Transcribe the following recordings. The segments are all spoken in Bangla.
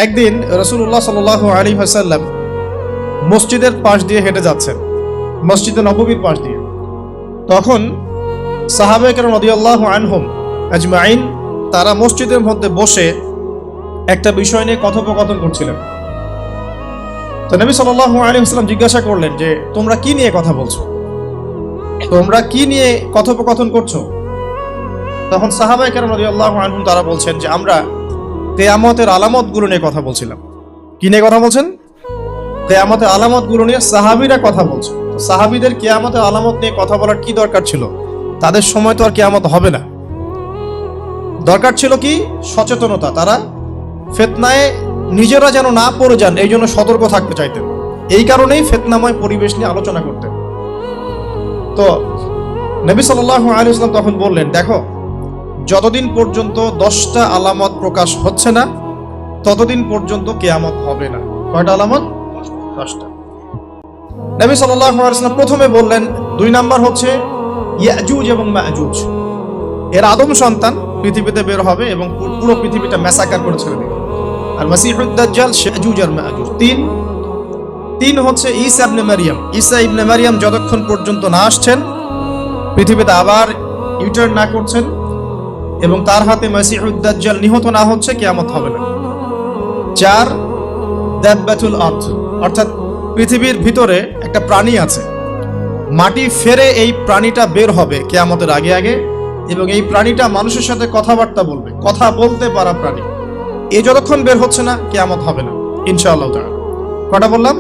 একদিন রাসূলুল্লাহ সাল্লাল্লাহু আলাইহি ওয়াসাল্লাম মসজিদের পাশ দিয়ে হেঁটে যাচ্ছেন, মসজিদে নববীর পাশ দিয়ে। তখন সাহাবায়ে কেরাম রাদিয়াল্লাহু আনহুম আজমাইন তারা মসজিদের মধ্যে বসে একটা বিষয় নিয়ে কথোপকথন করছিলেন। তো নবী সাল্লাল্লাহু আলাইহি ওয়াসাল্লাম জিজ্ঞাসা করলেন যে তোমরা কি নিয়ে কথা বলছো, তোমরা কি নিয়ে কথোপকথন করছো? তখন সাহাবায়ে কেরাম রাদিয়াল্লাহু আনহুম তারা বলছেন যে আমরা কিয়ামতের আলামতগুলো নিয়ে কথা বলছিলাম। কি নিয়ে কথা বলছেন? কিয়ামতের আলামতগুলো নিয়ে সাহাবীরা কথা বলছেন। তো সাহাবীদের কিয়ামতের আলামত নিয়ে কথা বলার কি দরকার ছিল? তাদের সময় তো আর কিয়ামত হবে না। দরকার ছিল কি? সচেতনতা। তারা ফিতনায় নিজেরা যেন না পড়ে যান, এই জন্য সতর্ক থাকতে চাইতেন। এই কারণেই ফিতনাময় পরিবেশ নিয়ে আলোচনা করতেন। তো নবী সাল্লাল্লাহু আলাইহি ওয়াসাল্লাম তখন বললেন, দেখো, যতদিন পর্যন্ত 10টা আলামত প্রকাশ হচ্ছে না ততদিন পর্যন্ত কিয়ামত হবে না। কয়টা আলামত? 10টা। নবী সাল্লাল্লাহু আলাইহি ওয়াসাল্লাম প্রথমে বললেন 2 নাম্বার হচ্ছে ইয়াজুজ এবং মাজুজ, এর আদম সন্তান পৃথিবীতে বের হবে এবং পুরো পৃথিবীটা ম্যাসাকার করে ছেড়ে দেবে। আর মাসিহুদ দাজ্জাল, ইয়াজুজ আর মাজুজ। 3 হচ্ছে ঈসা ইবনে মারইয়াম। ঈসা ইবনে মারইয়াম যতক্ষণ পর্যন্ত না আসছেন, পৃথিবীতে আবার ইউটার্ন না করছেন এবং তার হাতে মাসিহুদ দাজ্জাল নিহত না হচ্ছে, কিয়ামত হবে না। 4 দাব্বাতুল আরদ, অর্থাৎ পৃথিবীর ভিতরে একটা প্রাণী আছে, মাটি ফেরে এই প্রাণীটা বের হবে কিয়ামতের আগে আগে, এবং এই প্রাণীটা মানুষের সাথে কথাবার্তা বলবে, কথা বলতে পারা প্রাণী। এই যতক্ষণ বের হচ্ছে না কিয়ামত হবে না ইনশাআল্লাহ তাআলা। কটা বললাম?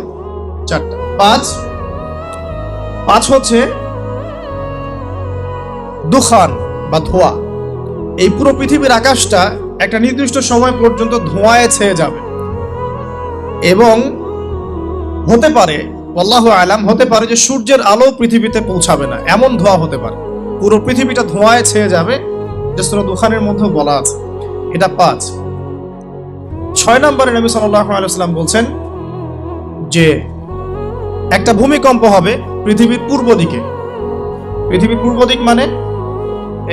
4টা। 5 হচ্ছে দুখান বা ধোঁয়া। এই পুরো পৃথিবীর আকাশটা একটা নির্দিষ্ট সময় পর্যন্ত ধোঁয়ায় ছেয়ে যাবে এবং হতে পারে, আল্লাহু আলাম, হতে পারে যে সূর্যের আলো পৃথিবীতে পৌঁছাবে না, এমন ধোঁয়া হতে পারে। পুরো পৃথিবীটা ধোঁয়ায় ছেয়ে যাবে, যে সূরা দুখানের মধ্যেও বলা আছে। এটা 5। 6 নম্বরে নবী সাল্লাল্লাহু আলাইহি ওয়াসাল্লাম বলছেন যে একটা ভূমিকম্প হবে পৃথিবীর পূর্ব দিকে। পৃথিবীর পূর্ব দিক মানে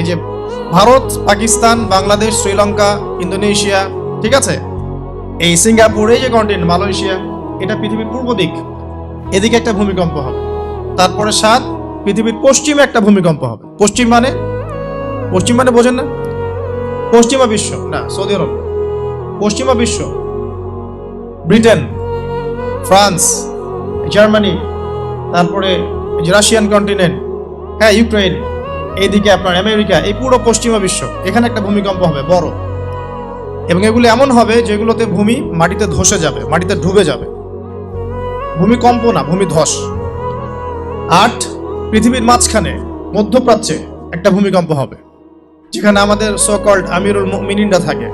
এই যে ভারত, পাকিস্তান, বাংলাদেশ, শ্রীলঙ্কা, ইন্দোনেশিয়া, ঠিক আছে, এই সিঙ্গাপুর, এই যে কন্টিনেন্ট, মালয়েশিয়া, এটা পৃথিবীর পূর্ব দিক। এদিকে একটা ভূমিকম্প হবে। তারপরে 7, পৃথিবীর পশ্চিমে একটা ভূমিকম্প হবে। পশ্চিম মানে বোঝেন না? পশ্চিমা বিশ্ব না, সৌদি আরব। পশ্চিমা বিশ্ব, ব্রিটেন, ফ্রান্স, জার্মানি, তারপরে রাশিয়ান কন্টিনেন্ট, হ্যাঁ, ইউক্রেন, এইদিকে আপনার আমেরিকা, এই পুরো পশ্চিমা বিশ্ব, এখানে একটা ভূমিকম্প হবে বড়। এবং এগুলো এমন হবে যেগুলোতে ভূমি মাটিতে ধসে যাবে, মাটিতে ডুবে যাবে। ভূমিকম্প না, ভূমিধস। 8, পৃথিবীর মাঝখানে মধ্যপ্রাচ্যে একটা ভূমিকম্প হবে, যেখানে আমাদের সো কল্ড আমিরুল মুমিনিনরা থাকে,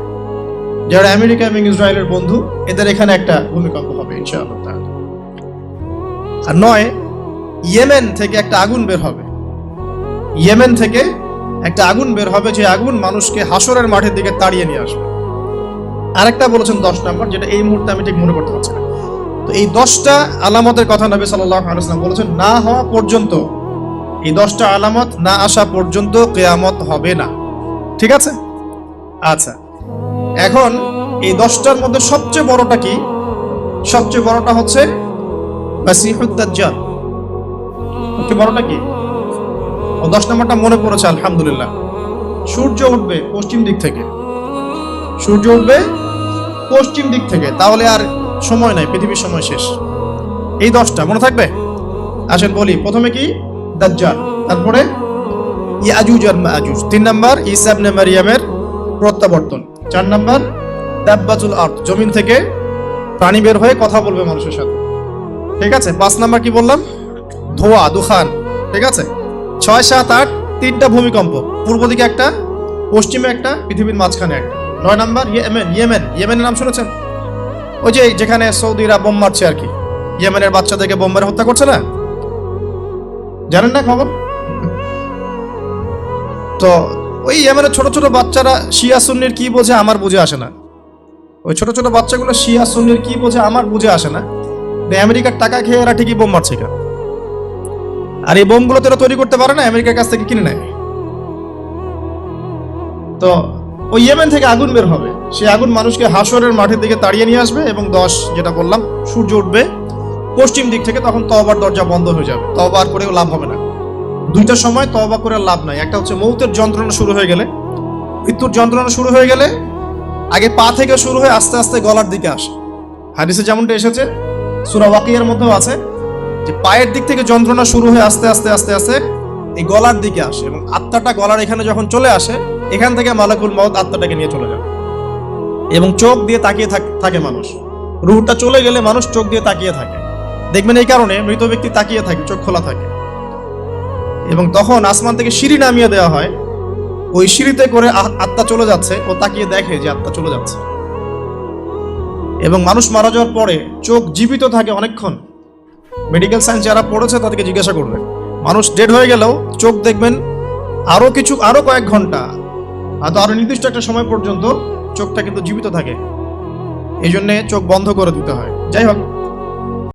যারা আমেরিকা এবং ইসরায়েলের বন্ধু, এদের এখানে একটা ভূমিকম্প হবে ইনশাআল্লাহ তাআলা। আর 9, ইয়েমেন থেকে একটা আগুন বের হবে। ইয়েমেন থেকে একটা আগুন বের হবে, যে আগুন মানুষকে হাসরের মাঠের দিকে তাড়িয়ে নিয়ে আসবে। আরেকটা বলেছেন 10 নম্বর, যেটা এই মুহূর্তে আমি ঠিক মনে করতে পারছি না। তো এই 10টা আলামতের কথা নবী সাল্লাল্লাহু আলাইহি ওয়াসাল্লাম বলেছেন, না হওয়া পর্যন্ত, এই 10টা আলামত না আসা পর্যন্ত কিয়ামত হবে না। ঠিক আছে? আচ্ছা, এখন এই 10টার মধ্যে সবচেয়ে বড়টা কি? সবচেয়ে বড়টা হচ্ছে মাসিহুদ দাজ্জাল। সবচেয়ে বড়টা কি? ও 10 নম্বরটা মনে পড়েছে, আলহামদুলিল্লাহ। সূর্য উঠবে পশ্চিম দিক থেকে। সূর্য উঠবে পশ্চিম দিক থেকে, তাহলে আর সময় নাই, পৃথিবীর সময় শেষ। এই 10টা মনে থাকবে? আসেন বলি। প্রথমে কি? দাজ্জাল। তারপরে ইয়াজুজ আর মাজুজ। 3 নাম্বার ঈসা ইবনে মারইয়ামের প্রত্যাবর্তন। 4 নাম্বার দাব্বাতুল আরদ, জমিন থেকে প্রাণী বের হয়ে কথা বলবে মানুষের সাথে। ঠিক আছে? 5 নাম্বার কি বললাম? ধোঁয়া, দুখান। ঠিক আছে? 6, 7, 8, 3টা ভূমিকম্প, পূর্ব দিকে একটা, পশ্চিমে একটা, পৃথিবীর মাঝখানে একটা। 9 নাম্বার ইয়েমেনের নাম শুনেছেন? ওই যে যেখানে সৌদিরা বোম মারছে আর কি, ইয়েমেনের বাচ্চাদেরকে বোম মেরে হত্যা করছে না, জানেন না খবর? তো ওই ইয়েমেনের ছোট ছোট বাচ্চারা শিয়া সুন্নির কি বোঝে আমার বুঝে আসে না। ওই ছোট ছোট বাচ্চাগুলো শিয়া সুন্নির কি বোঝে আমার বুঝে আসে না। আমেরিকার টাকা খেয়ে এরা ঠিকই বোম মারছে কেন? আর এই বোমগুলো তো এরা তৈরি করতে পারে না, আমেরিকার কাছ থেকে কিনে নেয়। তো ওই ইয়েমেন থেকে আগুন বের হবে, সেই আগুন মানুষকে হাসরের মাঠের দিকে তাড়িয়ে নিয়ে আসবে, এবং 10 যেটা বললাম সূর্য উঠবে পশ্চিম দিক থেকে, তখন তওবার দরজা বন্ধ হয়ে যাবে, তওবা করেও লাভ হবে না। দুইটা সময় তওবা করে লাভ নাই। একটা হচ্ছে মৌতের যন্ত্রণা শুরু হয়ে গেলে, মৃত্যুর যন্ত্রণা শুরু হয়ে গেলে আগে পা থেকে শুরু হয়ে আস্তে আস্তে গলার দিকে আসে। হাদিসে যেমনটা এসেছে, সূরা ওয়াকিয়ার মধ্যেও আছে যে পায়ের দিক থেকে যন্ত্রণা শুরু হয়ে আস্তে আস্তে আস্তে আস্তে এই গলার দিকে আসে, এবং আত্মাটা গলার এখানে যখন চলে আসে, এখান থেকে মালাকুল মউত আত্মাটাকে নিয়ে চলে যায়, এবং চোখ দিয়ে তাকিয়ে থাকে মানুষ। রূহটা চলে গেলে মানুষ চোখ দিয়ে তাকিয়ে থাকে, দেখবেন এই কারণে মৃত ব্যক্তি তাকিয়ে থাকে, চোখ খোলা থাকে। এবং তখন আসমান থেকে সিঁড়ি নামিয়ে দেওয়া হয়, ওই সিঁড়িতে করে আত্মা চলে যাচ্ছে, ও তাকিয়ে দেখে যে আত্মা চলে যাচ্ছে। এবং মানুষ মারা যাওয়ার পরে চোখ জীবিত থাকে অনেকক্ষণ। মেডিকেল সায়েন্স যারা পড়েছে তাদেরকে জিজ্ঞাসা করবে, মানুষ ডেড হয়ে গেলেও চোখ দেখবেন আরো কয়েক ঘন্টা, হয়তো আরো নির্দিষ্ট একটা সময় পর্যন্ত চোখটা কিন্তু জীবিত থাকে। এই জন্যে চোখ বন্ধ করে দিতে হয়। যাই হোক,